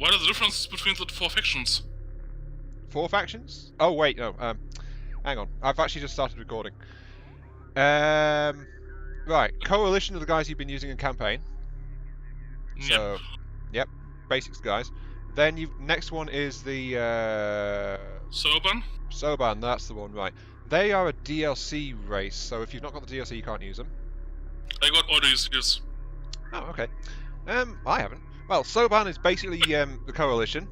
What are the differences between the four factions? 4 factions? Oh wait, no. Hang on. I've actually just started recording. Right. Coalition are the guys you've been using in campaign. So, yep, basics guys. Then next one is the Soban? Soban. That's the one, right? They are a DLC race. So if you've not got the DLC, you can't use them. I got all these years. Oh, okay. I haven't. Well, Soban is basically the Coalition,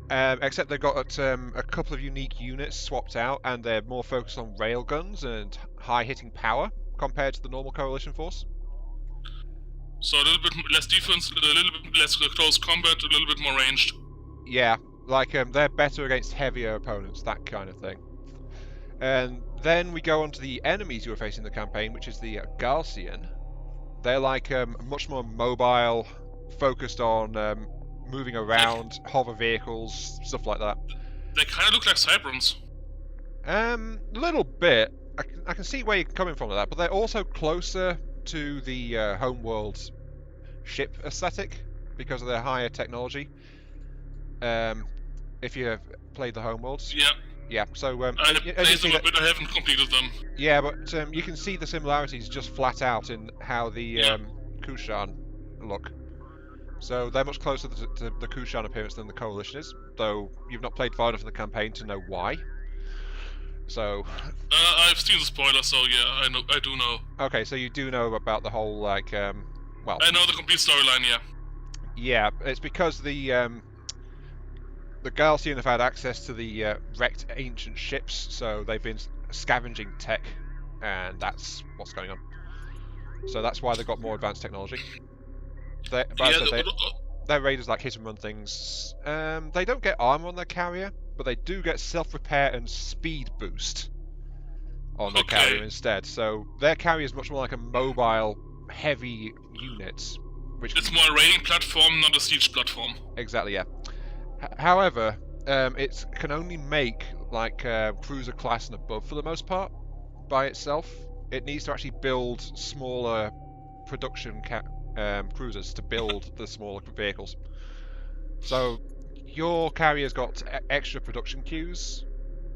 except they've got a couple of unique units swapped out, and they're more focused on railguns and high-hitting power compared to the normal Coalition force. So a little bit less defense, a little bit less close combat, a little bit more ranged. Yeah, like they're better against heavier opponents, that kind of thing. And then we go on to the enemies you are facing in the campaign, which is the Garcian. They're like much more mobile, focused on moving around, hover vehicles, stuff like that. They kind of look like Cyberns. A little bit. I can see where you're coming from with that, but they're also closer to the Homeworld ship aesthetic because of their higher technology. If you have played the Homeworlds. Yeah. Yeah, so I played them a bit, I haven't completed them. Yeah, but you can see the similarities just flat out in how the Kushan look. So they're much closer to the Kushan appearance than the Coalition is, though you've not played far enough in the campaign to know why. So I've seen the spoiler, so yeah, I do know. Okay, so you do know about the whole well. I know the complete storyline, yeah. Yeah, it's because the Galcian have had access to the wrecked ancient ships, so they've been scavenging tech, and that's what's going on. So that's why they've got more advanced technology. Their raiders like hit and run things. They don't get armor on their carrier, but they do get self-repair and speed boost on their carrier instead. So their carrier is much more like a mobile, heavy unit. It's more a raiding platform, not a siege platform. Exactly, yeah. However, it can only make like cruiser class and above for the most part by itself. It needs to actually build smaller production cruisers to build the smaller vehicles. So your carrier's got extra production queues.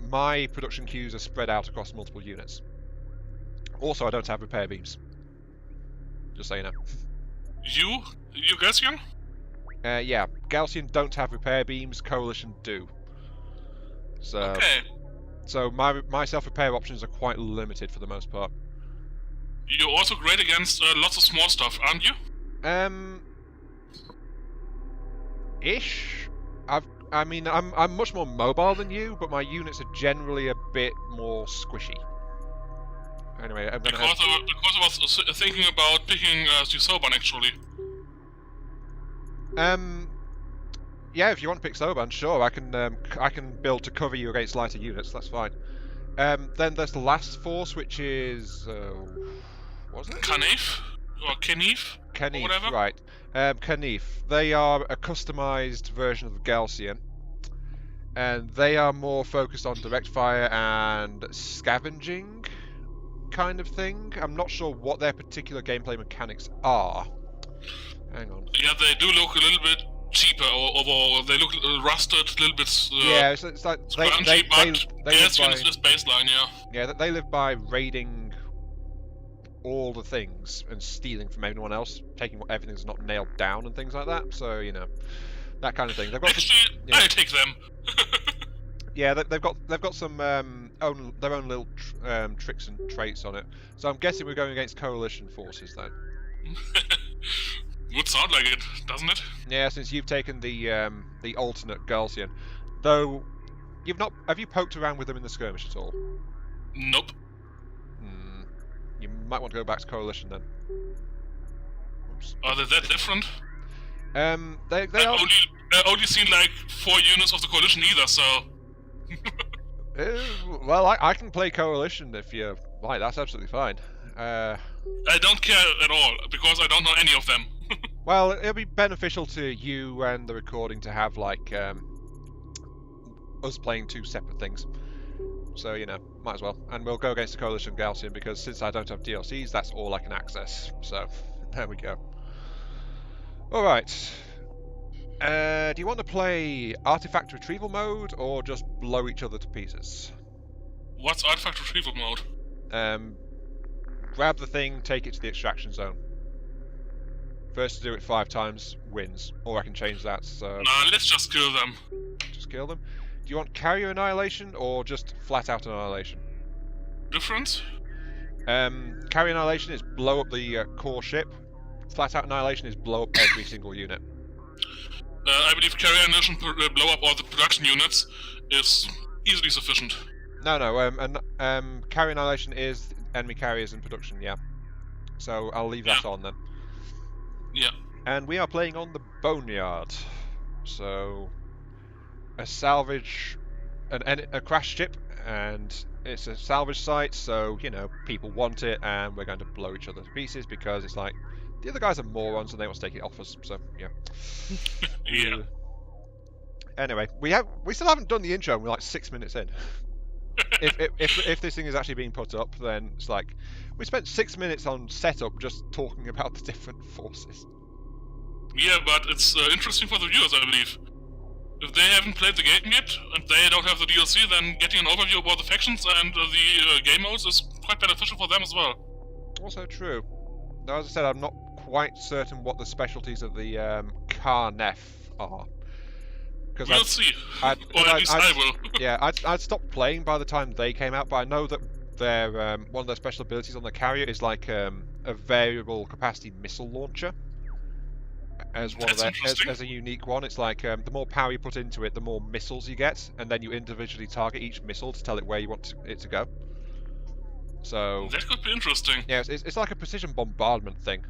My production queues are spread out across multiple units. Also, I don't have repair beams. Just so you know. You Galcian? Yeah, Galcian don't have repair beams, Coalition do. So, okay. So my self-repair options are quite limited for the most part. You're also great against lots of small stuff, aren't you? Ish. I'm much more mobile than you, but my units are generally a bit more squishy. Anyway, because I was thinking about picking the Soban actually. Yeah, if you want to pick Soban, sure, I can build to cover you against lighter units. That's fine. Then there's the last force, which is what was it? Khanif or Khanif? Khanif, or whatever. Right? Khanif. They are a customized version of the Galcian, and they are more focused on direct fire and scavenging kind of thing. I'm not sure what their particular gameplay mechanics are. Hang on. Yeah, they do look a little bit cheaper overall. They look rusted, a little bit. Yeah, it's like they live by baseline, yeah. Yeah, they live by raiding all the things and stealing from everyone else, taking everything that's not nailed down and things like that. So you know, that kind of thing. They've got actually, I take them. Yeah, they've got some their own little tricks and traits on it. So I'm guessing we're going against Coalition forces then. Would sound like it, doesn't it? Yeah, since you've taken the alternate Galcian, though have you poked around with them in the skirmish at all? Nope. You might want to go back to Coalition then. Oops. Are they that different? They are. Only seen like 4 units of the Coalition either, so. Well, I can play Coalition if you like. That's absolutely fine. I don't care at all because I don't know any of them. Well, it'll be beneficial to you and the recording to have like us playing 2 separate things. So you know, might as well. And we'll go against the Coalition Galcian because since I don't have DLCs, that's all I can access. So there we go. All right. Do you want to play artifact retrieval mode or just blow each other to pieces? What's artifact retrieval mode? Grab the thing, take it to the extraction zone. First to do it 5 times wins, or I can change that. So Nah, let's just kill them. just kill them. Do you want carrier annihilation or just flat out annihilation? Difference? Carrier annihilation is blow up the core ship. Flat out annihilation is blow up every single unit. I believe carrier annihilation blow up all the production units is easily sufficient. No, carrier annihilation is enemy carriers in production, yeah. So I'll leave that on then. Yeah. And we are playing on the Boneyard. So a salvage, a crash ship, and it's a salvage site, so, you know, people want it, and we're going to blow each other to pieces because it's like, the other guys are morons and they want to take it off us, so, yeah. Yeah. Anyway, we still haven't done the intro, and we're like 6 minutes in. if this thing is actually being put up, then it's like, we spent 6 minutes on setup just talking about the different forces. Yeah, but it's interesting for the viewers, I believe. If they haven't played the game yet, and they don't have the DLC, then getting an overview about the factions and the game modes is quite beneficial for them as well. Also true. Now, as I said, I'm not quite certain what the specialties of the Karnef are. We'll see. Or at least I will. Yeah, I'd stopped playing by the time they came out, but I know that their one of their special abilities on the carrier is like a variable capacity missile launcher. As one of their, as a unique one, it's like the more power you put into it, the more missiles you get, and then you individually target each missile to tell it where you want it to go. So that could be interesting. Yeah, it's like a precision bombardment thing,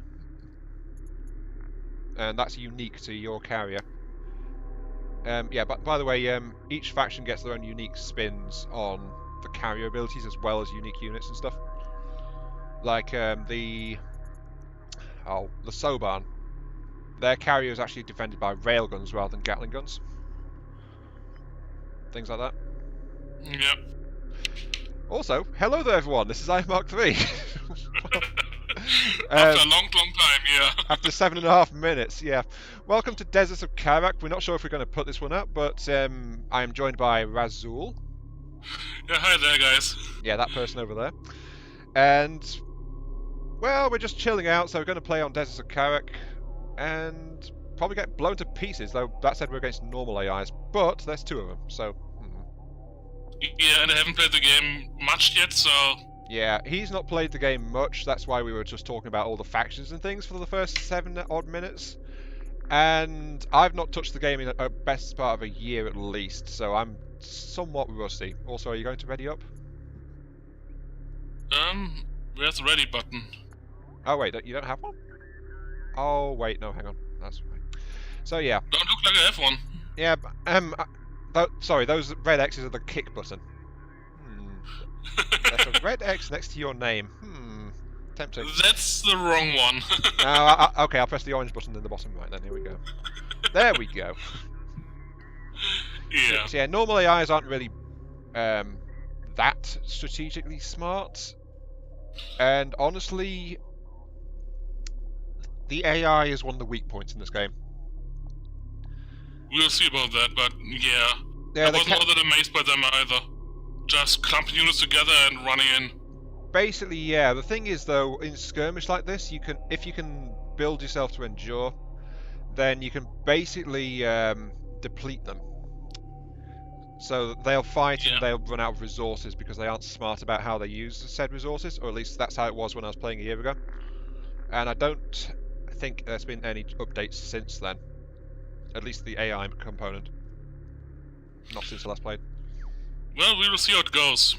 and that's unique to your carrier. Yeah, but by the way, each faction gets their own unique spins on the carrier abilities as well as unique units and stuff. Like the Soban, their carrier is actually defended by railguns rather than Gatling guns. Things like that. Yeah. Also, hello there everyone, this is Mark III. After a long time, yeah. After 7.5 minutes, yeah. Welcome to Deserts of Kharak. We're not sure if we're going to put this one up, but I am joined by Razul. Yeah, hi there, guys. Yeah, that person over there. And, well, we're just chilling out, so we're going to play on Deserts of Kharak, and probably get blown to pieces, though that said we're against normal AIs, but there's 2 of them, so... Yeah, and I haven't played the game much yet, so... Yeah, he's not played the game much, that's why we were just talking about all the factions and things for the first 7-odd minutes. And I've not touched the game in a best part of a year at least, so I'm somewhat rusty. Also, are you going to ready up? Where's the ready button? Oh wait, you don't have one? Oh wait, no, hang on, that's fine. So yeah. Don't look like I have one. Yeah, sorry, those red X's are the kick button. There's a red X next to your name. Tempting. That's the wrong one. Okay, I'll press the orange button in the bottom right then. Here we go. There we go. Yeah. So yeah, normal AIs aren't really that strategically smart. And honestly, the AI is one of the weak points in this game. We'll see about that, but yeah. I wasn't all that amazed by them either. Just clumping units together and running in. Basically, yeah. The thing is, though, in skirmish like this, if you can build yourself to endure, then you can basically deplete them. So they'll fight and they'll run out of resources because they aren't smart about how they use said resources, or at least that's how it was when I was playing a year ago. And I don't think there's been any updates since then. At least the AI component. Not since I last played. Well, we will see how it goes.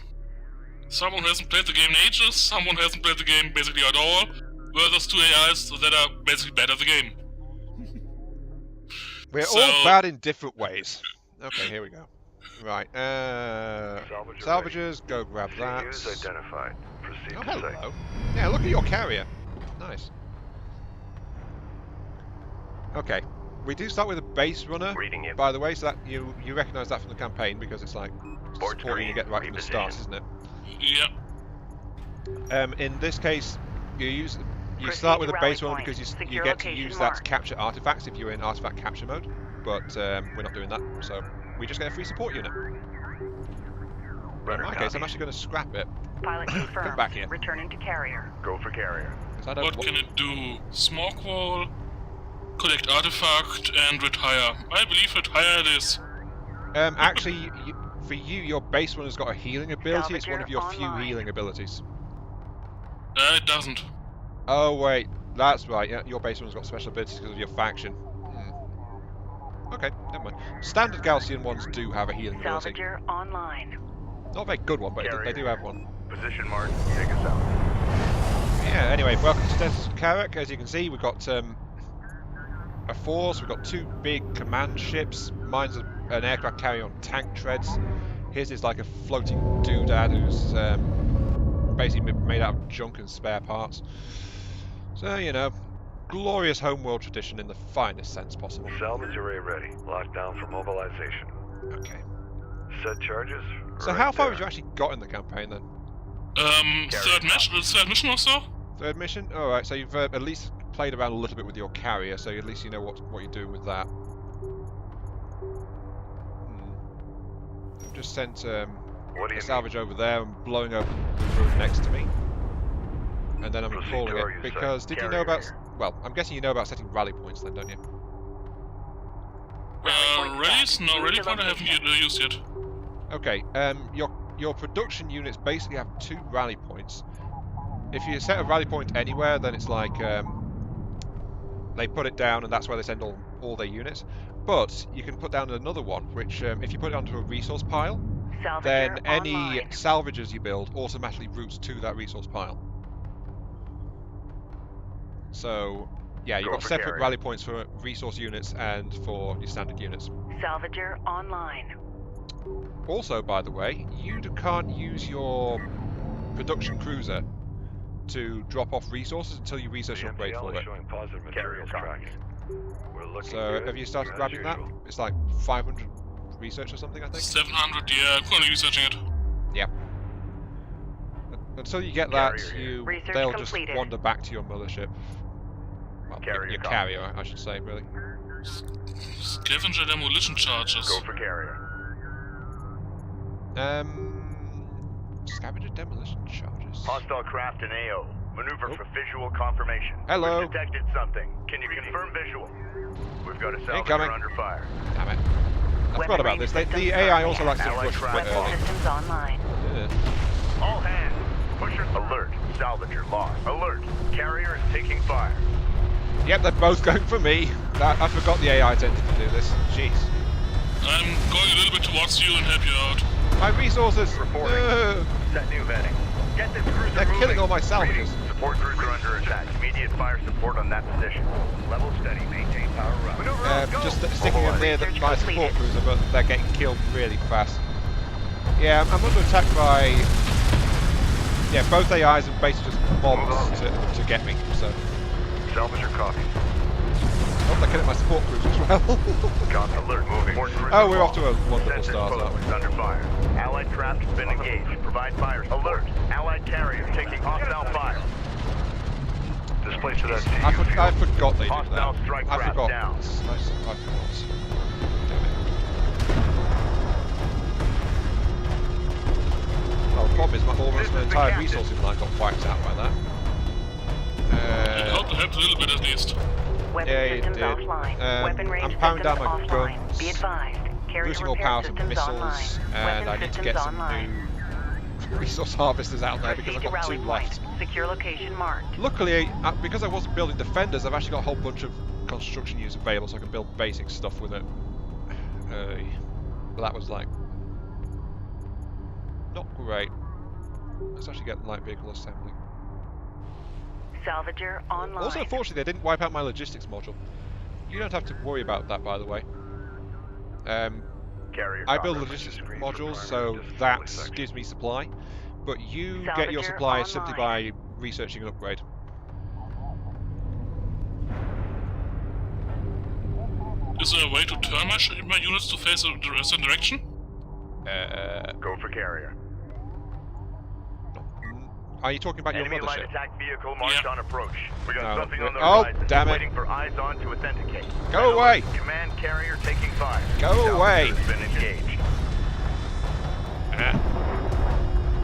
Someone who hasn't played the game in ages, someone who hasn't played the game basically at all, versus 2 AIs that are basically bad at the game. We're all bad in different ways. Okay, here we go. Right, salvagers, go grab that. Identified. Proceed Oh, to hello. site. Yeah, look at your carrier. Nice. Okay, we do start with a base runner, Reading you. by the way, so that you recognise that from the campaign because it's like Port supporting you screen, get right from the start, reposition. isn't it? Yeah. In this case, you use You start with a Proceed base to one rally because point. you Secure get to location use that to marked. capture artifacts if you're in artifact capture mode, but we're not doing that, so we just get a free support unit. In my case, I'm actually going to scrap it. Pilot confirmed. Come back here. Returning to carrier. Go for carrier. 'Cause I don't What can it do? Smoke wall, collect artifact, and retire. I believe retire it is. Actually, for you, your base one has got a healing ability. It's one of your few Online. healing abilities. It doesn't. Oh wait, that's right. Yeah, your base one's got special abilities because of your faction. Okay, never mind. Standard Gaussian ones do have a healing ability. Salvager online. Not a very good one, but they do have one. Position mark. Take us out. Yeah. Anyway, welcome to Desert Kharak. As you can see, we've got a force. We've got two big command ships. Mine's an aircraft carrier on tank treads. His is like a floating doodad who's basically made out of junk and spare parts. So, you know, glorious Homeworld tradition in the finest sense possible. Salvage array ready. Locked down for mobilization. Okay. Set charges. So how far have you actually got in the campaign then? Third mission or so? Third mission? Alright, so you've at least played around a little bit with your carrier, so at least you know what you're doing with that. I've just sent What do a you salvage over there and blowing up the room next to me. And then I'm Proceed calling to our it use because site. did you know Carrier about... here. Well, I'm guessing you know about setting rally points then, don't you? Rallies? No, rally point I haven't used yet. Okay, your production units basically have two rally points. If you set a rally point anywhere, then it's like they put it down and that's where they send all their units. But you can put down another one, which if you put it onto a resource pile, Salvager then any online. salvages you build automatically routes to that resource pile. So, yeah, you've Go got for separate carrier. rally points for resource units and for your standard units. Salvager online. Also, by the way, you can't use your production cruiser to drop off resources until you research an upgrade MTL for is it. showing positive materials tracking. We're looking So, good, have you started as grabbing that? usual. It's like 500 research or something, I think? 700, yeah, I'm currently researching it. Until you get that, Carrier. Research they'll completed. just wander back to your mothership. Well, Carrier your copy. carrier, I should say, really. Scavenger demolition charges. Go for carrier. Scavenger demolition charges. Hostile craft in AO. Maneuver Oh. for visual confirmation. Hello. We've detected something. Can you confirm visual? We've got a salvager Incoming. under fire. Damn it. I forgot about this. The AI also likes to Allied rush quite traffic. early. Systems online. Yeah. All hands. Pusher alert. Salvager lost. Alert. Carrier is taking fire. Yep, they're both going for me. I forgot the AI tended to do this. Jeez. I'm going a little bit towards you and help you out. My resources! Reporting. Set new vetting. Get this cruiser They're moving. killing all my salvages. Reading. Support cruiser under attack. Immediate fire support on that position. Level steady. Maintain power run. Maneuver up, go. Just sticking them near Research my support completed. cruiser, but they're getting killed really fast. Yeah, I'm under attack by... Yeah, both AIs and basically just mobs to get me, so... Salvager copy. Oh, they're killing my support cruiser as well. Got alert moving. Oh, we're off to a wonderful Sensor start, aren't post we? under fire. Allied craft has been engaged. Provide fire. Alert. Allied carrier taking hostile fire. Displace to that I forgot they did Hostile that. strike I craft forgot. down. I forgot. Damn it. Well, the problem is almost This my is the entire captain. resourcing line got wiped out by that. It helped a little bit at least. Weapon Yeah, it systems did. offline. Weapon range I'm powering systems down my offline. guns, Be advised. Carrier losing all repair power from systems missiles, online. and Weapon I need to systems get some online. new resource harvesters out there because Proceed I've to got rally two point. left. Secure location marked. Luckily, because I wasn't building defenders, I've actually got a whole bunch of construction units available, so I can build basic stuff with it. But that was like not great. Let's actually get light vehicle assembly. Salvager online. Also, fortunately, they didn't wipe out my logistics module. You don't have to worry about that, by the way. Carrier I build copy. logistics Screen for modules, primary so display that section. gives me supply. But you get your Salvager supply simply online. by researching an upgrade. Is there a way to turn my units to face a certain direction? Go for carrier. Are you talking about your Enemy light mothership? attack vehicle marked Yeah. on approach. We got No, something on the oh, horizon. damn it. Waiting for eyes on to authenticate. Go away. Command carrier taking fire. Go away. Salvager's been engaged.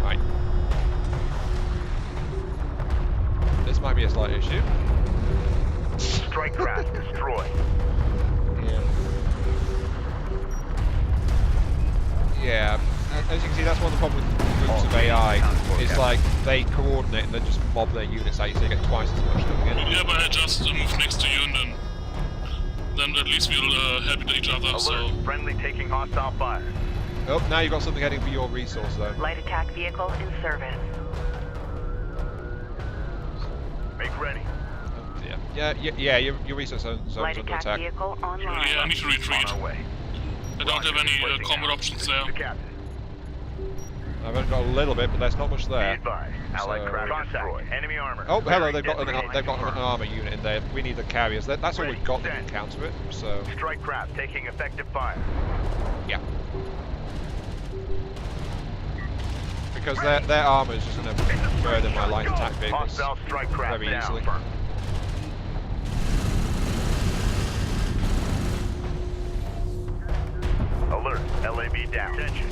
Right. This might be a slight issue. Strike craft destroyed. Yeah. As you can see, that's one of the problems with groups of AI. It's like they coordinate and they just mob their units out, so you get twice as much coming in. Yeah, but I just moved next to you, and then at least we'll help each other. Alert. So Friendly taking hostile fire. Oh, now you've got something heading for your resource zone. Light attack vehicle in service. Make ready. Oh dear. Yeah, your resource zone's Light under attack attack. vehicle online. yeah, I need to retreat. On our way. I don't have any combat options there. The captain. I've only got a little bit, but there's not much Be there. advised. Allied So- craft destroyed. Enemy armor. Oh, hello, Clearing they've got designated an armor unit in there. We need the carriers. That's all we've got that can counter it, so... Strike craft taking effective fire. Yeah. Because their armor is just going to murder my light attack vehicles Hostile strike craft very down. easily. Alert. LAV down. Attention.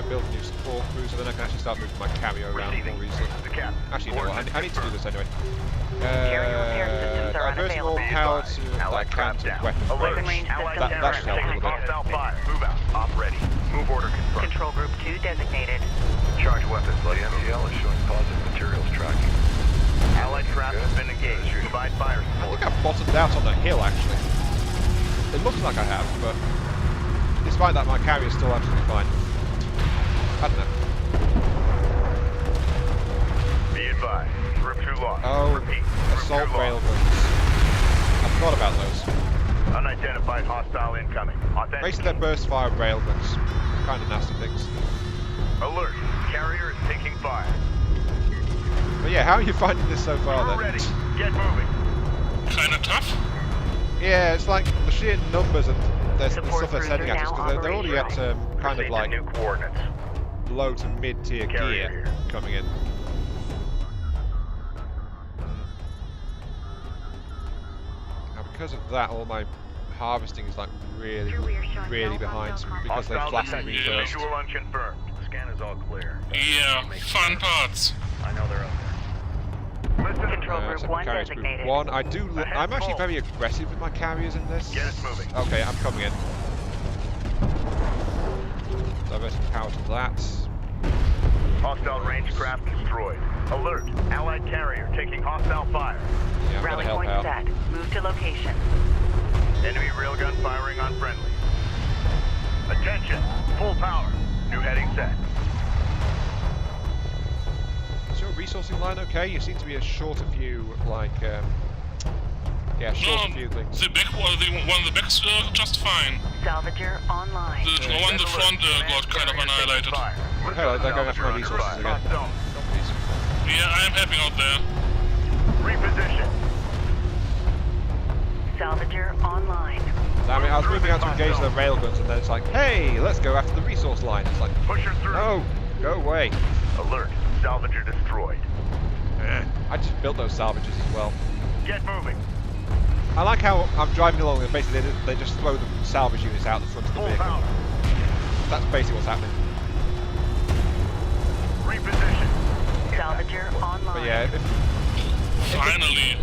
Build a new support cruiser, then I can actually start moving my carrier around more easily. The captain. Actually, you know what? I need to do this anyway. Carrier repair systems are Diverting all unavailable. power to that Allied craft counter down. weapon. Alert. Weapon range Allied systems that should help a taking little bit. hostile fire. Move out. Op ready. Move order confirmed. Control group 2 designated. Charge weapons. The MTL is showing positive materials tracking. Allied craft has been engaged. Provide fire I support. think I've bottomed out on the hill, actually. It looks like I have, but despite that, my carrier's still absolutely fine. I don't know. Be advised. Group 2 lost. Oh, Repeat. assault Group 2 lost. railguns. I forgot about those. Unidentified hostile incoming. Basically, Authentic. they're burst fire railguns. Kind of nasty things. Alert. Carrier is taking fire. But yeah, how are you finding this so far Crew then? ready. Get moving. Kinda tough. Yeah, it's like the sheer numbers and the Support stuff they're cruiser sending at us, now because they're already at kind Proceed of to like new coordinates. low to mid-tier Carrier gear here. coming in. Now because of that, all my harvesting is like really behind because they've Hostile flattened me detected. first. Visual unconfirmed. Scan is all clear. Yeah, fun parts. I know they're up there. Listen. Control So group my 1 carriers group designated. 1. I'm actually full. very aggressive with my carriers in this. Get us moving. Okay, I'm coming in. Diverting power to that. Hostile range craft destroyed. Alert. Allied carrier taking hostile fire. Yeah, I'm gonna Rally help point out. set. Move to location. Enemy railgun firing on friendly. Attention. Full power. New heading set. Is your resourcing line okay? You seem to be a short of few, like, yeah, short of few things. The back one, the back's just fine. Salvager online. The one in the front got kind of annihilated. Hello, they're going after my resources again. Yeah, I am helping out there. Reposition. Salvager online. I mean, I was moving out to engage the railguns, and then it's like, hey, let's go after the resource line. It's like, Push her through. no, go away. Alert. Salvager destroyed. I just built those salvages as well. Get moving. I like how I'm driving along and basically they just throw the salvage units out the front of the Full vehicle. power. That's basically what's happening. Reposition. Salvager online. But yeah, Finally.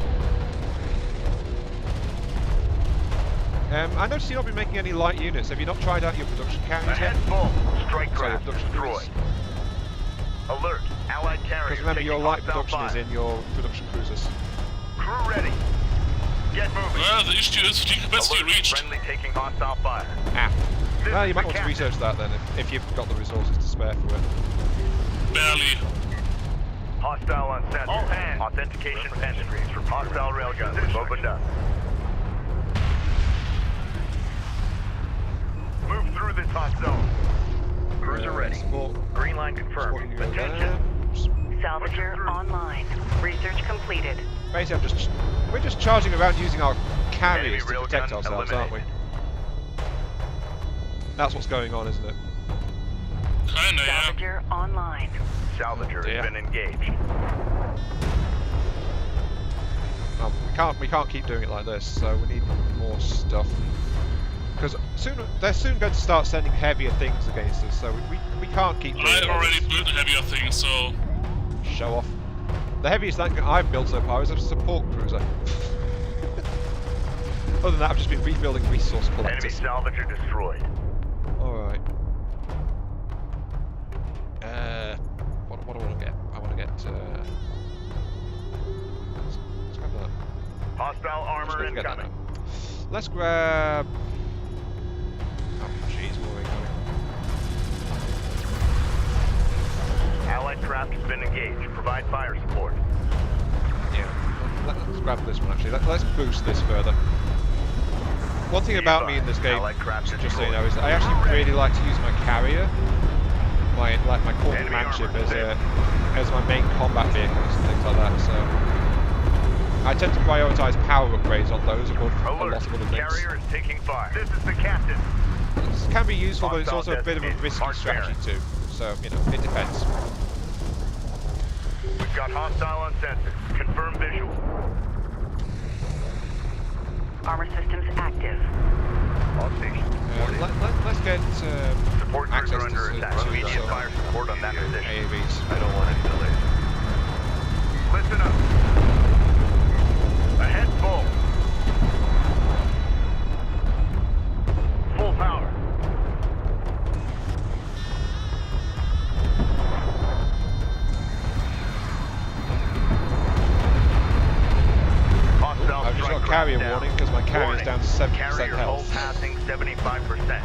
I noticed you've not been making any light units. Have you not tried out your production carriers Ahead yet? full. Strike Sorry, craft production destroyed. Alert. Allied carrier. Because remember, your taking light hostile production is fire. in your production cruisers. Crew ready. Get moving. Well, the issue is fatigue capacity Alert. reached. Friendly taking hostile fire. Ah. This Well, you is might the want to captain. research that then, if you've got the resources to spare for it. Barely. Hostile on center. All hands. Authentication pending. Hostile railguns opened up. Move through this hot zone. Cruiser ready. Support. Green line Supporting confirmed. you over Attention. there. Salvager online. Research completed. Basically, we're just charging around using our carriers Enemy to protect railgun ourselves, aren't we? eliminated. That's what's going on, isn't it? Kinda, yeah. Salvager online. Salvager dear. has been engaged. We can't keep doing it like this. So we need more stuff. Because they're soon going to start sending heavier things against us. So we can't keep doing it I like already this. built a heavier thing, so... Show off. The heaviest tank I've built so far is a support cruiser. Other than that, I've just been rebuilding resource Enemy collectors. salvager destroyed. Alright. What do I want to get? I want to get, let's grab that. Hostile armor Let's get that incoming. now. Let's grab... Oh, jeez, where are we going? Allied craft has been engaged. Provide fire support. Yeah, let's grab this one actually. Let's boost this further. One thing about me in this game, Allied craft just so you know, is that I actually really like to use my carrier, my corporate Enemy manship armor as my main combat vehicles and things like that. So I tend to prioritise power upgrades on those above a lot Alert. of other things. Carrier is taking fire. This is the captain. It can be useful, but it's Hostile also a bit of a designated. risky Mark strategy too. So you know, it depends. We've got hostile on sensor. Confirm visual. Armor systems active. All stations. Let's get Support crews access are under to attack. Immediate some fire support on that position. AAVs. I don't want any delays. Listen up. Ahead full. Full power. Hostile I've just got a strike carrier down. warning because my carrier's Warning. down to 70% Carrier hull health. passing 75%.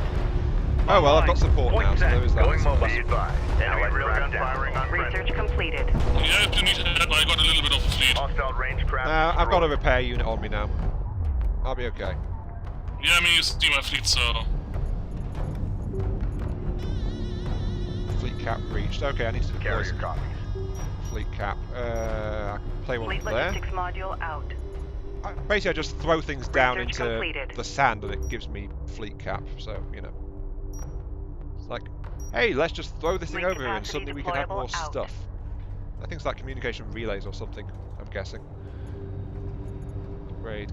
Oh well, I've got support now, so there is that. Going mobile. Be advised. Enemy railgun firing on Research completed. Yeah, if you need help, I got a little bit of a fleet. Hostile range craft. I've got a repair unit on me now. I'll be okay. Yeah, I mean, you see my fleet, so... Fleet cap reached. Okay, I need to deploy Carrier some copies. fleet cap. I can play one Fleet from there. logistics module out. Basically, I just throw things down Research into completed. the sand and it gives me fleet cap. So, you know. It's like, hey, let's just throw this thing Fleet over here and capacity suddenly we can have more deployable out. stuff. I think it's like communication relays or something, I'm guessing. Upgrade.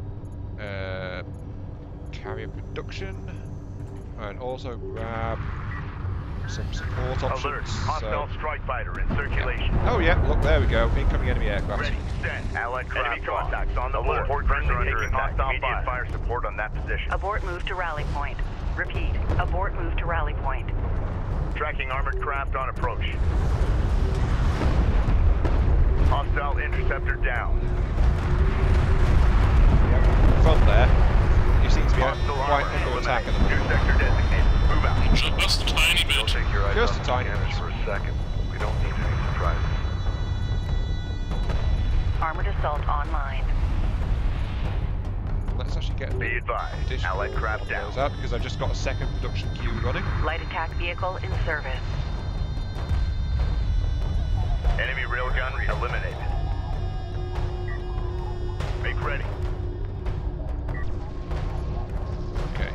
Carrier production. And also grab some support options. Alert. Hostile strike fighter in circulation. Oh yeah, look, there we go. Incoming enemy aircraft. Ready. Set. Allied craft enemy contacts on the board. Support crews are under attack. Immediate fire support on that position. Abort move to rally point. Repeat. Abort move to rally point. Tracking armored craft on approach. Hostile interceptor down. From there, you seem to be Hostile quite armor under attack at the eliminated. moment. New sector designated. Move out. Just a tiny bit. Take your eyes Just off a the tiny scanners bit. for a second. We don't need any surprises. Armored assault online. Let's actually get Be advised. additional Allied craft of down. those out because I've just got a second production queue running. Light attack vehicle in service. Enemy railgun eliminated. Make ready. Okay.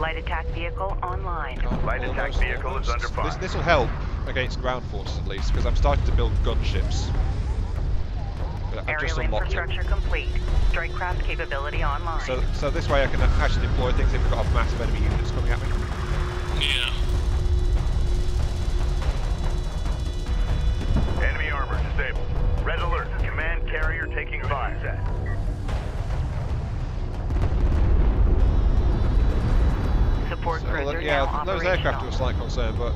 Light attack vehicle online. Can't Light pull attack those vehicle is almost. under fire. This will help against ground forces at least because I'm starting to build gunships. But I've just Aerial unlocked it. infrastructure complete. Strike craft capability online. So this way I can actually deploy things if we've got a massive enemy units coming at me. Yeah. Enemy armor disabled. Red alert. Command carrier taking fire. Set. Support So, cruiser yeah, now those operational. aircraft are a slight concern, but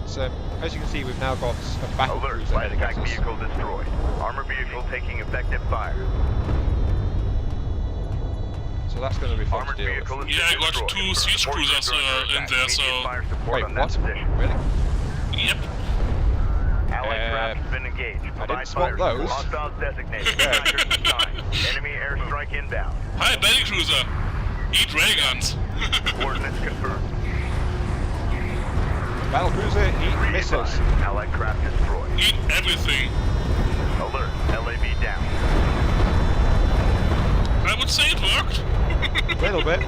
as you can see, we've now got a battle Alert. cruiser Light heading attack at us. vehicle destroyed. Armor vehicle taking effective fire. So that's going to be fun to Armored deal vehicle with. is Yeah, I got destroyed. two siege Support cruisers crews are under in attack. there, so... Immediate fire support Wait, on that what? position. Really? Yep. Allied craft has been engaged. I Provide didn't spot fire those. Hostiles designated. Yeah. Trackers assigned. Enemy airstrike inbound. Hi, belly cruiser. Eat ray guns. Coordinates confirmed. Battle cruiser, eat missiles. Allied craft destroyed. Eat everything. Alert. LAV down. I would say it worked. A little bit.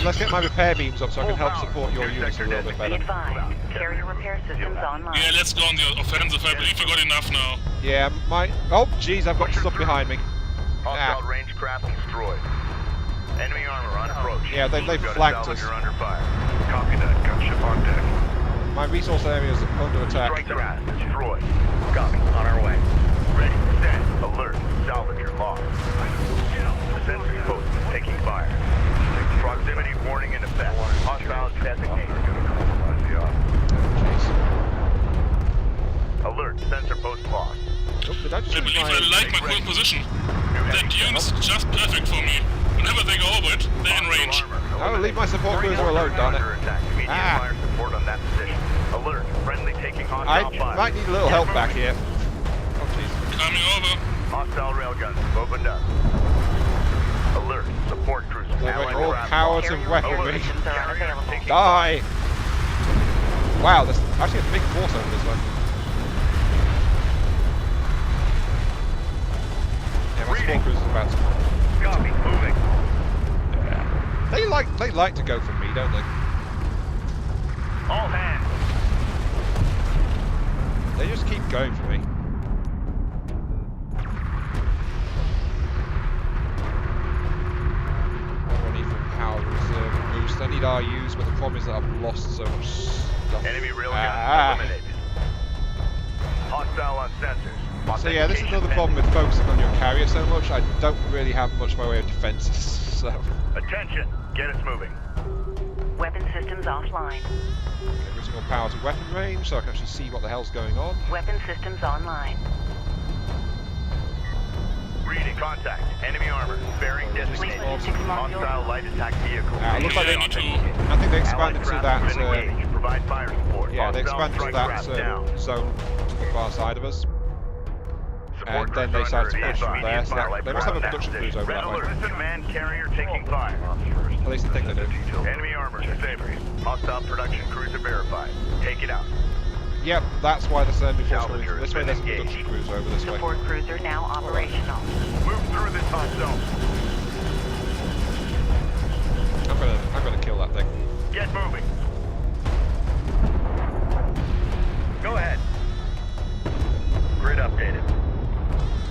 Let's get my repair beams up so I can help support your units a little bit Be better. advised. Carrier repair systems online. Yeah, let's go on the offensive. I believe we got enough now. Yeah, my... Oh, jeez, I've got stuff behind me. Hostile range craft destroyed. Enemy armor on approach. Yeah, they've Got a flanked us. Salvager under fire. Copy that. Gunship on deck. My resource area is under attack. Strike craft destroyed. Copy. On our way. Ready. Set. Alert. Salvager lost. The sentry post is taking fire. Proximity warning in effect. Hostiles designated. Alert. Sensor post lost. Oh, did I just I lose believe I like my current position. That unit's just perfect for me. Whenever they go over it, they're in range. Oh, leave my support cruiser alone, darn it. Ah. Fire support on that position. Alert. Friendly taking I hostile fire. might need a little help back here. Oh, jeez. Coming over. Hostile railguns opened up. Alert. Support cruiser. Delivering Allied all craft powers lost. of weaponry. Systems are unavailable. Taking Die! Wow, there's actually a big force over this way. Yeah, my support cruiser's about to... Copy. Moving. They like to go for me, don't they? All hands. They just keep going for me. What do I need for power reserve boost? I need RUs, but the problem is that I've lost so much stuff. Enemy railguns eliminated. Hostile on sensors. So yeah, this is another problem with focusing on your carrier so much. I don't really have much by way of defenses, so... Attention. Get us moving. Weapon systems offline. Getting more power to weapon range so I can actually see what the hell's going on. Weapon systems online. Reading contact. Enemy armor. Bearing designated. Logistics module. Hostile light attack vehicle. Ah, looks like Yeah, they... me too. I think they expanded to that... Provide fire support. yeah, they Hostile expanded to strike that craft down. zone to the far side of us. Support And then cruiser they started to under push from immediate there, so fire that, light they must have a craft production position. cruise over Red that way. alert. Listen, man carrier taking fire. At least they think they do. Enemy armor disabled. Hostile production cruiser verified. Take it out. Yep, that's why they're sending me force Salvager cruiser. This way there's a engaged. production cruiser over this way. Support cruiser now operational. Move through this hot zone. I'm gonna kill that thing. Get moving. Go ahead. Grid updated.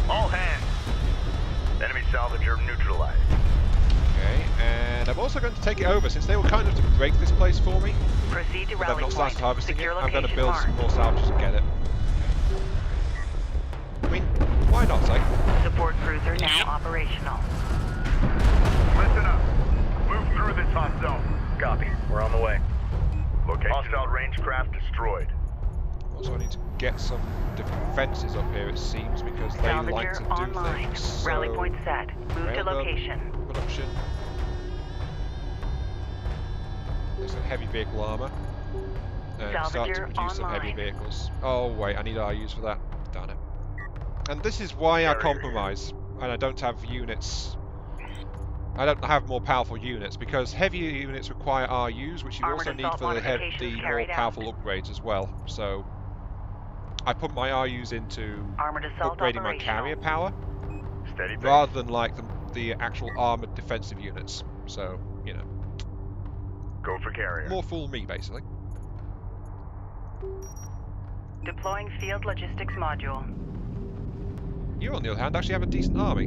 All hands. Enemy salvager neutralized. Okay, and I'm also going to take it over since they were kind of to break this place for me. Proceed to But I've rally not started point. harvesting it. Secure I'm going to location build marked. some more salvages and get it. I mean, why not, say? Support cruiser now Yep. operational. Listen up. Move through this hot zone. Copy. We're on the way. Location. Hostile range craft destroyed. Also, I need to get some defenses up here, it seems, because they like to Salvager do online. things. Rally So, point set. Move to railgun, location. Production. There's some heavy vehicle armor. Start to Salvager produce some heavy online. vehicles. Oh wait, I need RUs for that. Darn it. And this is why I compromise, and I don't have units. I don't have more powerful units because heavier units require RUs, which you Armored also need assault for the modifications more carried out. powerful upgrades as well. So I put my RUs into Armored assault upgrading my operational. carrier power Steady pace. rather than like the actual armored defensive units. So you know, Go for carrier. more fool me basically. Deploying field logistics module. You, on the other hand, actually have a decent army.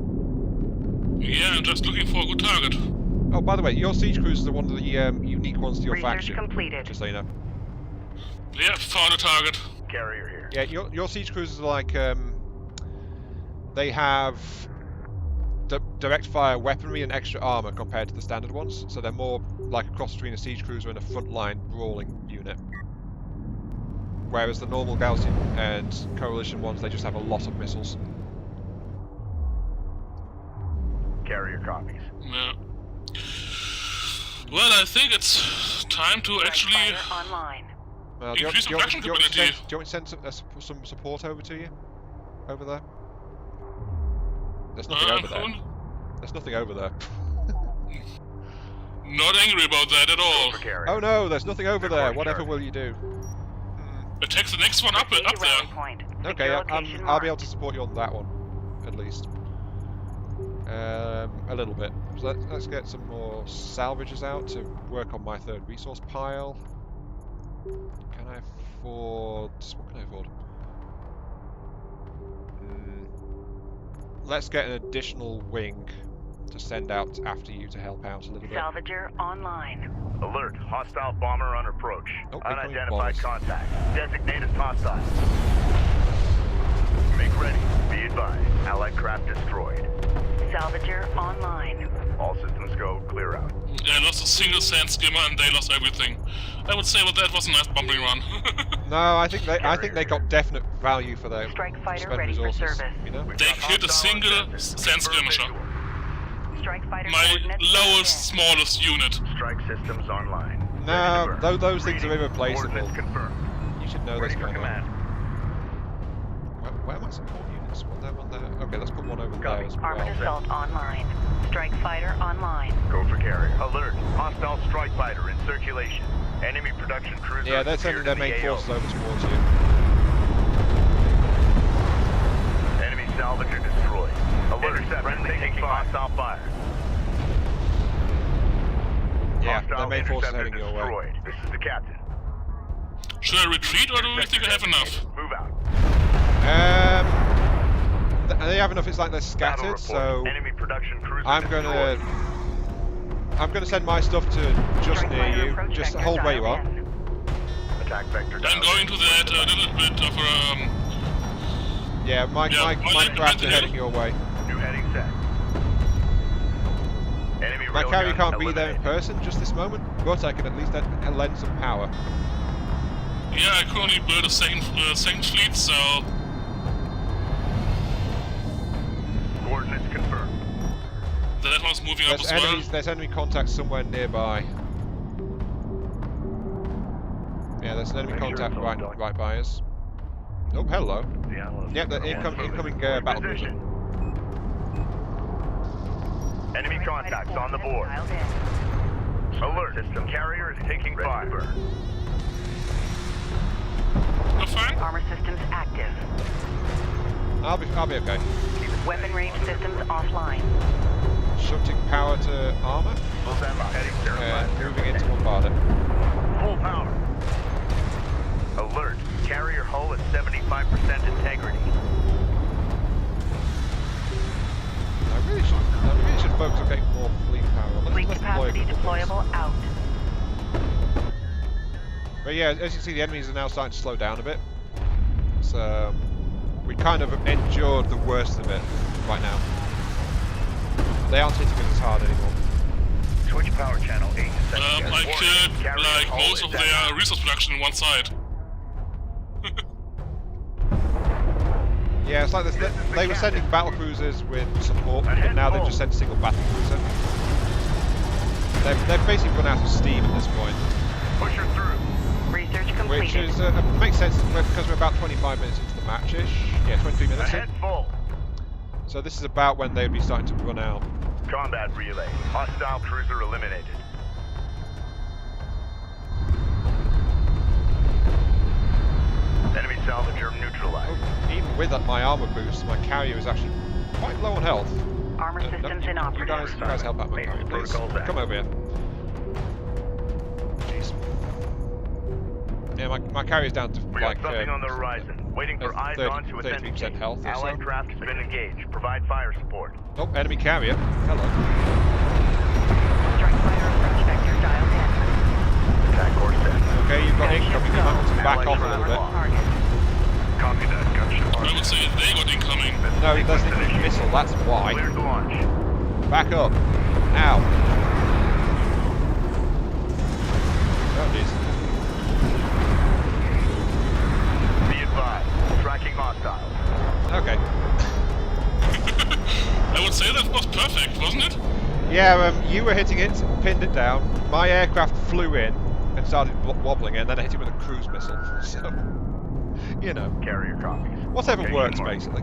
Yeah, I'm just looking for a good target. Oh, by the way, your siege cruisers are one of the unique ones to your Research faction. completed. Just so you know. Yeah, found a target. Carrier here. Yeah, your siege cruisers are like they have direct fire weaponry and extra armor compared to the standard ones, so they're more like a cross between a siege cruiser and a frontline brawling unit. Whereas the normal Gaussian and Coalition ones, they just have a lot of missiles. Carrier copies. Yeah. Well, I think it's time to actually... Fire online. Well, Increase the production do you want me to capability. send, do you want me to send some support over to you? Over there? There's nothing over there. There's nothing over there. Not angry about that at all. For carrier. Oh no, there's nothing over there. Report Whatever charge. will you do? Attack the next one up Proceed up to there. rally point. Okay, Secure location I'll be able marked. to support you on that one, at least. a little bit. So let's get some more salvages out to work on my third resource pile. Can I afford... what can I afford? Let's get an additional wing to send out after you to help out a little bit. Salvager online. Alert, hostile bomber on approach. Oh, incoming Unidentified bombers. contact. Designate as hostile. Make ready. Be advised. Allied craft destroyed. Salvager online. All systems go. Clear out. They lost a single sand skimmer and they lost everything. I would say that was a nice bombing run. No, I think they got definite value for their Strike fighter spent ready for resources. service. You know? They killed a single sand skirmisher. Strike fighter My coordinates lowest, set. smallest unit. Strike systems online. No, Ready to burn. those things are Reading. irreplaceable. Coordinates confirmed. You should know Ready this for going on. command. Where are my support units? One there, one there. Okay, let's put one over Copy. there as Armored well. assault online. Strike fighter online. Go for carrier. Alert. Hostile strike fighter in circulation. Enemy production cruiser. Yeah, they're sending their main AO. forces over towards you. Enemy salvager destroyed. Alert. Friendly taking hostile fire. Yeah, Hostile their main forces interceptor heading your way. destroyed. This is the captain. Should I retreat or do we think I have enough? Move out. They have enough. It's like they're Battle scattered, report. so Enemy production cruiser I'm destroyed. gonna send my stuff to just Strike near fighter you. approach Just vector hold where you dialed are. in. Attack vector I'm down. going to that little bit of Yeah, my Yeah, craft are yeah. heading your way. New heading set. Enemy My carrier railgun can't be there in eliminated. person just this moment, but I can at least lend some power. yeah, I could only build a second fleet, so Coordinates confirmed. that one's moving up as well. There's enemy contact somewhere nearby. Yeah, there's an enemy Make sure contact it's all right done. right by us. Oh, hello. The analyst. Yep, the incoming battle cruiser. Position. Enemy Strike contacts fighter on the board. coordinates dialed in. Alert. System carrier is taking fire. Oh, fine. Armor systems active. I'll be okay. Weapon range systems offline. Shunting power to armor Full stand by. Heading and 0. moving in to bombard it. Full power. Alert. Carrier hull at 75% integrity. I really should focus on getting more fleet power. Fleet Let's deploy a capacity couple of things. deployable out. But yeah, as you can see, the enemies are now starting to slow down a bit. So we kind of endured the worst of it right now. They aren't hitting us as hard anymore. Switch power channel 8 seconds. I killed Carrier like hull most is of at their resource production in one side. Yeah, it's like this. They were sending battle cruisers with support, but now they've just sent a single battle cruiser. They've basically run out of steam at this point, Push her through. Research which completed. is makes sense because we're about 25 minutes into the match-ish. Yeah, 23 minutes in. Ahead full. So this is about when they'd be starting to run out. Combat relay. Hostile cruiser eliminated. Enemy salvager neutralized. Oh, even with my armor boost, my carrier is actually quite low on health. Armor systems You inoperable. guys help out my carrier, please. Protocols active. Come over here. Jeez. Yeah, my carrier's down to We like got something on the horizon. Waiting for eyes 30, on to 33% authenticate. health or Allied so. craft has been engaged. Provide fire support. Oh, enemy carrier. Hello. Strike fighter approach vector dialed in. Attack course set. Okay, you've got Gunship incoming. You go. might want to back Allied off a little bit. ground Target. Copy that. Gunship I would say they got incoming. No, it doesn't include missile. That's why. Cleared to launch. Back up. Ow. Oh, jeez. Be advised. Tracking hostiles. Okay. I would say that was perfect, wasn't it? Yeah, you were hitting it, pinned it down. My aircraft flew in and started wobbling, and then I hit it with a cruise missile. So, you know, Carrier copies. whatever Location works, marked. basically.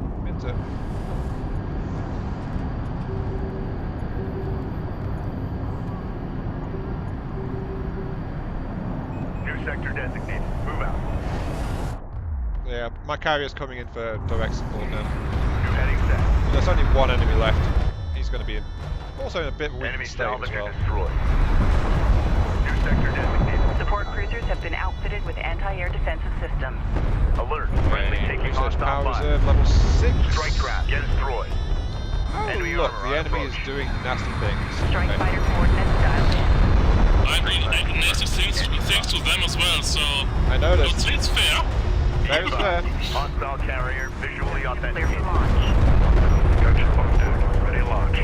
New sector designated. Move out. Yeah, my carrier's coming in for direct support now. New heading set. There's only one enemy left. he's going to be also in a bit of a weak Enemy state as salvage well. destroyed. New sector designated. Support cruisers have been outfitted with anti-air defensive systems. Alert. Friendly taking Research hostile power fire. reserve level 6. Strike craft. Get destroyed. Oh, Enemy look, armor the on enemy is approach. doing nasty things. Strike Okay. fighter coordinates dialed in. I mean, nasty things to them as well, so I I would noticed. say it's fair. There's there. Hostile carrier visually Clear authenticated. for launch. Gotcha, dude. Ready to launch.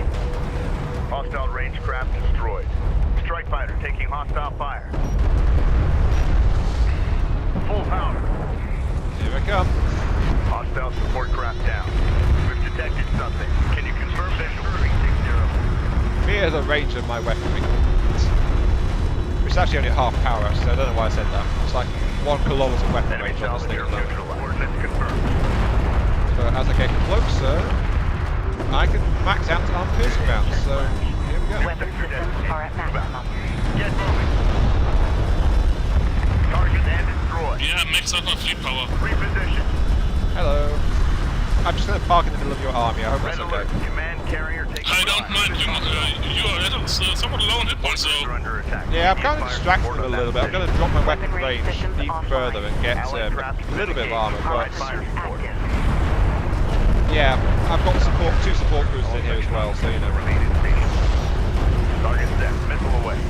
Hostile range craft destroyed. Strike fighter taking hostile fire. Full power. Here I come. Hostile support craft down. We've detected something. Can you confirm visual 360? Fear the range of my weaponry. Which is actually only half power, so I don't know why I said that. It's like 1 kilometer weapon Enemy range on this thing salvage alone. neutral. Coordinates confirmed. So as I get closer, I can max out to arm piercing rounds. So here we go. Weapon systems are at maximum. Get moving. Target and destroy. Yeah, max out my fleet power. Reposition. Hello. I'm just going to park in the middle of your army. I hope Red that's alert. okay. Command carrier taking I don't fire. mind. You are at a somewhat low on hit points, so Are under attack. Yeah, I'm kind of Fire distracting support them a on little bit. that I'm going to drop my weapon Weapon range range systems even offline. further and get Allied craft a little bit of armor. All But fire systems support. active. yeah, I've got two support cruisers in here as well, so you know. Remaining station. Target set. Missile away.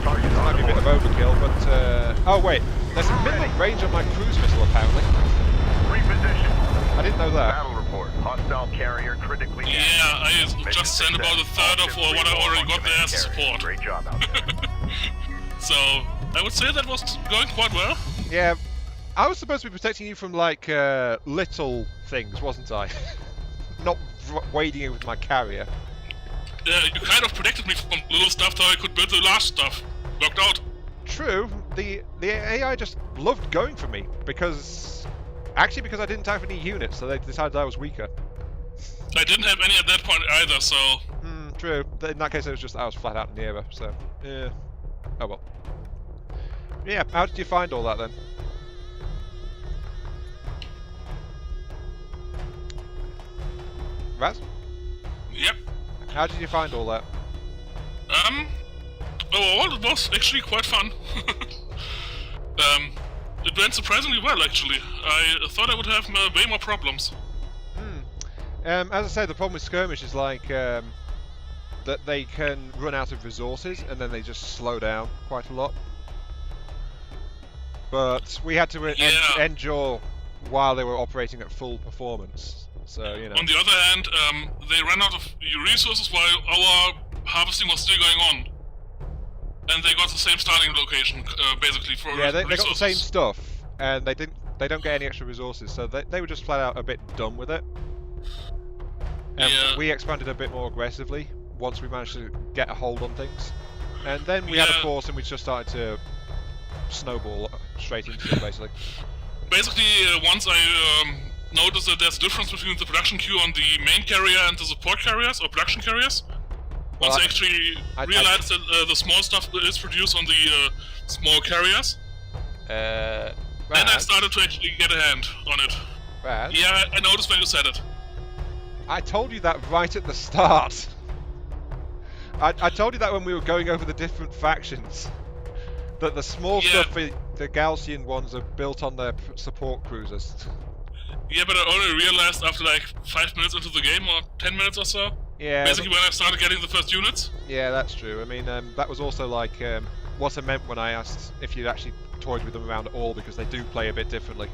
Target Might on be a bit of board. overkill, but oh wait, there's a minimum range on my cruise missile apparently. Reposition. I didn't know that. Battle report. Hostile carrier critically damaged. yeah, I Mission just sent success. about a third of All what I ships already reroll got on there as command carrier. support. Great job out there. So I would say that was going quite well. Yeah, I was supposed to be protecting you from like little things, wasn't I? Not wading in with my carrier. You kind of protected me from little stuff so I could build the large stuff. Worked out. True, the AI just loved going for me because I didn't have any units, so they decided I was weaker. I didn't have any at that point either, so True. In that case, it was just I was flat out nearer. So yeah. Oh well. Yeah. How did you find all that then? Raz? yep. How did you find all that? Overall it was actually quite fun. It went surprisingly well actually. I thought I would have way more problems. As I said, the problem with skirmish is like that they can run out of resources and then they just slow down quite a lot. But we had to Yeah. endure while they were operating at full performance. So you know. On the other hand, they ran out of resources while our harvesting was still going on. And they got the same starting location, basically, for Yeah, they got the resources. same stuff, and they don't get any extra resources, so they were just flat out a bit done with it. And Yeah. we expanded a bit more aggressively once we managed to get a hold on things. And then we had a Yeah. force and we just started to snowball straight into it, basically. Basically, once I noticed that there's a difference between the production queue on the main carrier and the support carriers, or production carriers, Well, once I actually realized that the small stuff is produced on the small carriers, then I Raz, started to actually get a hand on it. Raz, Yeah, I noticed when you said it. I told you that right at the start. I told you that when we were going over the different factions. That the small Yeah. stuff, the Gaussian ones, are built on their support cruisers. Yeah, but I only realized after like 5 minutes into the game, or 10 minutes or so. Yeah, Basically when I started getting the first units. yeah, that's true. I mean, that was also like what I meant when I asked if you'd actually toyed with them around at all, because they do play a bit differently.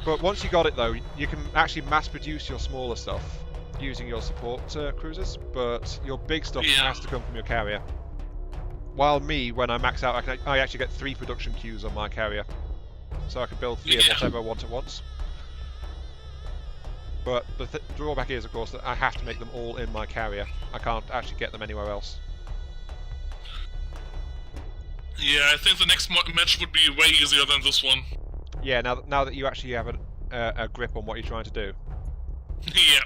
But once you got it though, you can actually mass produce your smaller stuff using your support cruisers, but your big stuff Yeah. has to come from your carrier. While me, when I max out, I actually get 3 production queues on my carrier, so I can build 3 of Yeah. whatever I want at once. But the drawback is, of course, that I have to make them all in my carrier. I can't actually get them anywhere else. Yeah, I think the next match would be way easier than this one. Yeah, now that you actually have a grip on what you're trying to do. Yeah,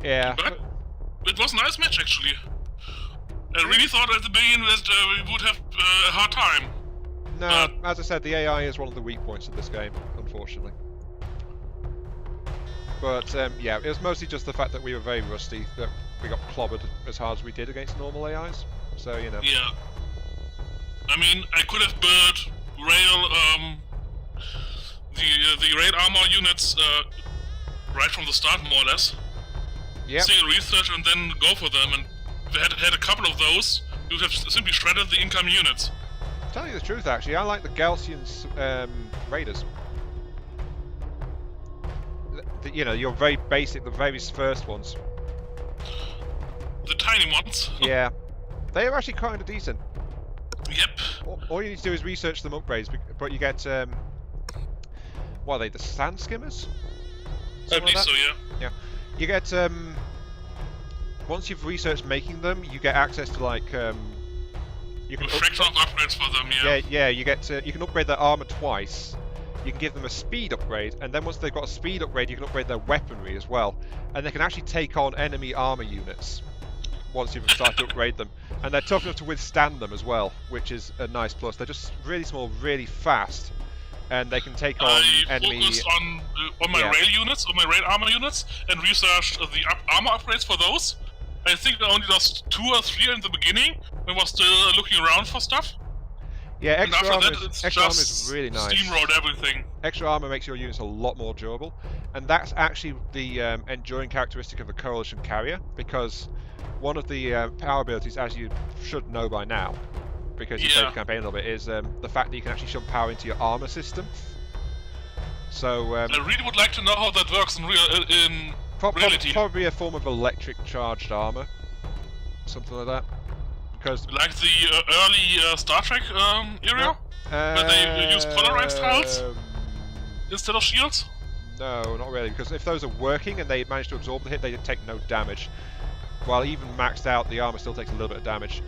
Yeah. but it was a nice match actually. I really thought at the beginning that we would have a hard time. No, as I said, the AI is one of the weak points of this game, unfortunately. But yeah, it was mostly just the fact that we were very rusty, that we got clobbered as hard as we did against normal AIs. So, you know. Yeah. I mean, I could have built rail, the rail armor units right from the start, more or less. Yep. Single research and then go for them. And if they had a couple of those, you would have simply shredded the incoming units. To tell you the truth, actually, I like the Gaussian raiders. You know, your very basic, the very first ones. The tiny ones. Yeah. They are actually kind of decent. Yep. All you need to do is research them upgrades, but you get, what are they, the sand skimmers? I believe so, yeah. Yeah. You get, once you've researched making them, you get access to, like, you can fractional upgrades for them, yeah. Yeah, you get you can upgrade their armor twice. You can give them a speed upgrade, and then once they've got a speed upgrade, you can upgrade their weaponry as well. And they can actually take on enemy armor units once you've started to upgrade them. And they're tough enough to withstand them as well, which is a nice plus. They're just really small, really fast, and they can take on enemy... I focused on my rail units, on my rail armor units, and researched the armor upgrades for those. I think I only lost 2 or 3 in the beginning, when I was still looking around for stuff. Yeah, extra armor is really nice. Steamrolled everything. Extra armor makes your units a lot more durable, and that's actually the enduring characteristic of a coalition carrier, because one of the power abilities, as you should know by now, because you played the campaign a little bit, is the fact that you can actually shove power into your armor system. So I really would like to know how that works in reality. Probably a form of electric charged armor, something like that. Because like the early Star Trek era, where they use polarized hulls instead of shields. No, not really. Because if those are working and they manage to absorb the hit, they take no damage. While even maxed out, the armor still takes a little bit of damage.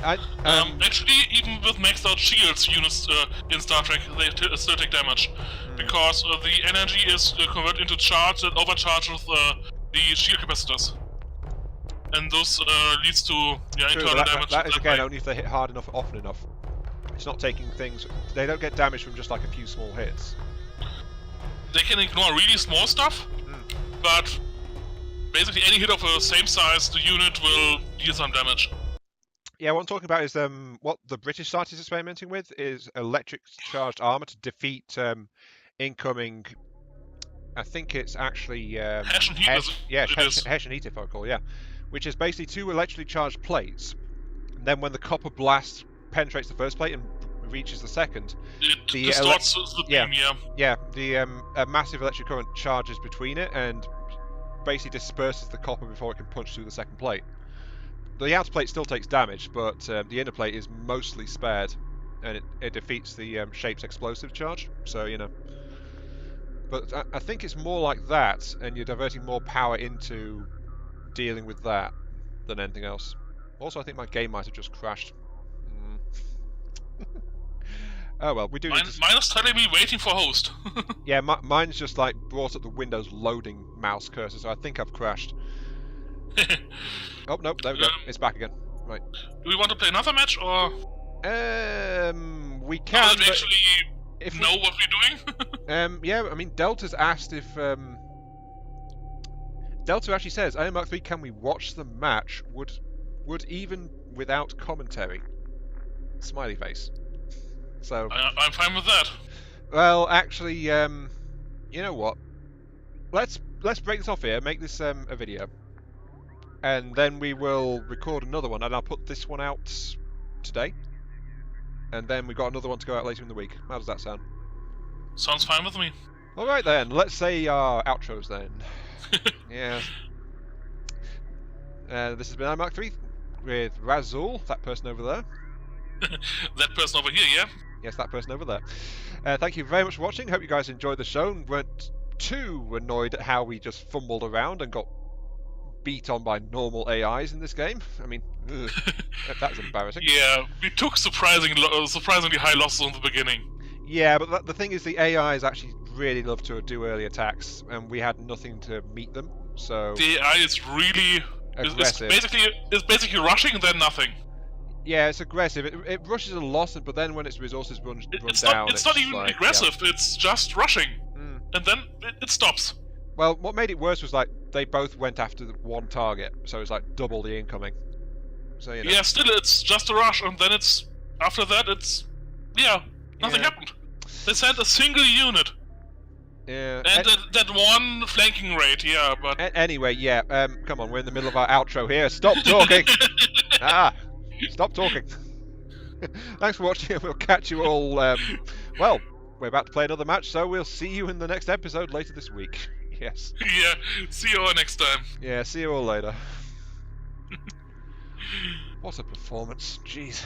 Actually, even with maxed out shields units in Star Trek, they still take damage, because the energy is converted into charge that overcharges the shield capacitors. And those leads to internal damage. That is again only if they hit hard enough, often enough. It's not taking things. They don't get damage from just like a few small hits. They can ignore really small stuff, but basically any hit of the same size, the unit will deal some damage. Yeah, what I'm talking about is what the British started experimenting with is electric charged armor to defeat incoming. I think it's actually Hesh and Heat. Hesh and Heat, if I recall. Yeah. Which is basically 2 electrically charged plates, and then when the copper blast penetrates the first plate and reaches the second, it distorts the beam, a massive electric current charges between it and basically disperses the copper before it can punch through the second plate. The outer plate still takes damage, but the inner plate is mostly spared, and it defeats the shape's explosive charge, so, you know. But I think it's more like that, and you're diverting more power into dealing with that than anything else. Also, I think my game might have just crashed. Oh well, we do. Mine is telling me waiting for host. Yeah, mine's just like brought up the Windows loading mouse cursor, so I think I've crashed. Oh no, there we go. It's back again. Right. Do we want to play another match, or? We can. But actually know what we're doing. Yeah, I mean, Delta's asked if. Delta actually says, Mark 3, can we watch the match? Would even without commentary. Smiley face. So I'm fine with that. Well, actually, you know what? Let's break this off here, make this a video, and then we will record another one, and I'll put this one out today, and then we've got another one to go out later in the week. How does that sound? Sounds fine with me. All right then. Let's say our outros then. Yeah. This has been Mark 3 with Razul, that person over there. That person over here, yeah? Yes, that person over there. Thank you very much for watching. Hope you guys enjoyed the show and weren't too annoyed at how we just fumbled around and got beat on by normal AIs in this game. I mean, that's embarrassing. Yeah, we took surprisingly high losses in the beginning. Yeah, but the thing is, the AIs actually really love to do early attacks, and we had nothing to meet them. So the AI is really aggressive. It's basically rushing and then nothing. Yeah, it's aggressive. It rushes a lot, but then when its resources run down, it's not even like, aggressive. Yeah. It's just rushing, and then it stops. Well, what made it worse was like they both went after the one target, so it was like double the incoming. So you know. Yeah, still, it's just a rush, and then it's after that, it's nothing happened. They sent a single unit. Yeah. And that one flanking raid, yeah, but... Anyway, yeah, come on, we're in the middle of our outro here. Stop talking! Stop talking. Thanks for watching, we'll catch you all, well, we're about to play another match, so we'll see you in the next episode later this week. Yes. Yeah, see you all next time. Yeah, see you all later. What a performance, jeez.